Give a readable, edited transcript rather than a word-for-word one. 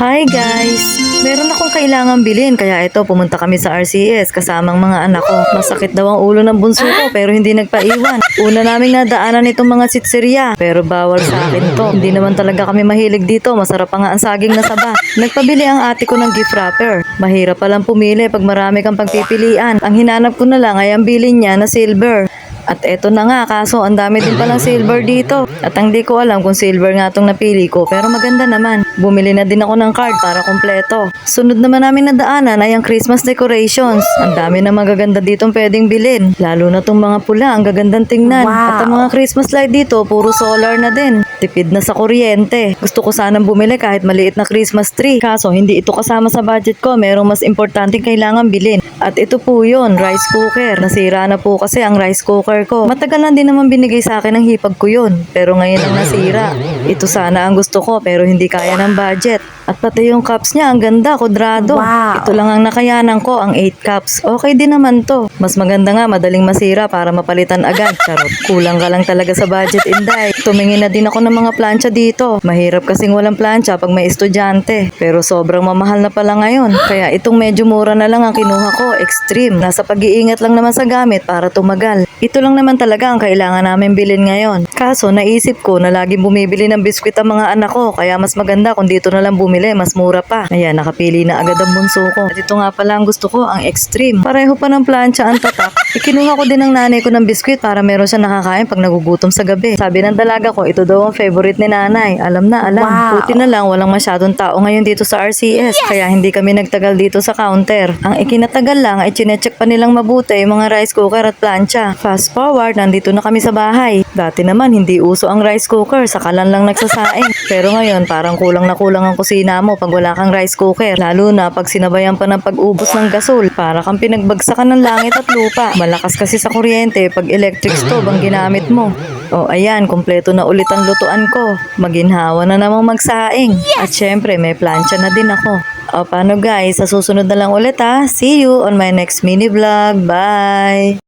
Hi guys! Meron akong kailangan bilhin kaya ito pumunta kami sa RCS kasamang mga anak ko. Masakit daw ang ulo ng bunso ko pero hindi nagpaiwan. Una naming nadaanan itong mga sitsirya pero bawal sa akin to. Hindi naman talaga kami mahilig dito. Masarap pa nga ang saging na saba. Nagpabili ang ate ko ng gift wrapper. Mahirap palang pumili pag marami kang pagpipilian. Ang hinanap ko na lang ay ang bilhin niya na silver. At eto na nga, kaso ang dami din palang silver dito. At ang di ko alam kung silver nga tong napili ko, pero maganda naman. Bumili na din ako ng card para kompleto. Sunod naman namin nadaanan ay ang Christmas decorations. Ang dami na magaganda ditong pwedeng bilhin. Lalo na tong mga pula, ang gagandang tingnan. Wow. At ang mga Christmas light dito, puro solar na din. Tipid na sa kuryente. Gusto ko sanang bumili kahit maliit na Christmas tree. Kaso hindi ito kasama sa budget ko. Merong mas importanteng kailangan bilhin. At ito po yun, rice cooker. Nasira na po kasi ang rice cooker ko. Matagal na din naman binigay sa akin ng hipag ko yun. Pero ngayon lang nasira. Ito sana ang gusto ko pero hindi kaya ng budget. At pati yung cups niya, ang ganda, kudrado. Wow. Ito lang ang nakayanan ko, ang 8 cups. Okay din naman to. Mas maganda nga, madaling masira para mapalitan agad. Charot. Kulang ka lang talaga sa budget, Inday. Tumingin na din ako ng mga plancha dito. Mahirap kasing walang plancha pag may estudyante. Pero sobrang mamahal na pala ngayon. Kaya itong medyo mura na lang ang kinuha ko, extreme. Nasa pag-iingat lang naman sa gamit para tumagal. Ito lang naman talaga ang kailangan namin bilhin ngayon. Kaso naisip ko na laging bumibili ng biskwit ang mga anak ko. Kaya mas maganda kung dito na lang bumili, mas mura pa. Ayan, nakapili na agad ang bunso ko. At ito nga pala ang gusto ko, ang extreme. Pareho pa ng plancha ang tatak. Ikinuha ko din ng nanay ko ng biskwit para meron siya nakakain pag nagugutom sa gabi. Sabi ng dalaga ko, ito daw ang favorite ni nanay. Alam na, alam. Wow. Buti na lang, walang masyadong tao ngayon dito sa RCS. Kaya hindi kami nagtagal dito sa counter. Ang ikinatagal lang ay chinecheck pa nilang mabuti yung mga rice cooker at plancha. Fast forward, nandito na kami sa bahay. Dati naman, hindi uso ang rice cooker. Sakalan lang nagsasaing. Pero ngayon, parang kulang na kulang ang kusina mo pag wala kang rice cooker. Lalo na pag sinabayan pa ng pag-ubos ng gasol. Para kang pinagbagsakan ng langit at lupa. Malakas kasi sa kuryente pag electric stove ang ginamit mo. O ayan, kumpleto na ulit ang lutuan ko. Maginhawa na namang magsaing. At syempre, may plancha na din ako. O paano guys, sa susunod na lang ulit ha. See you on my next mini vlog. Bye!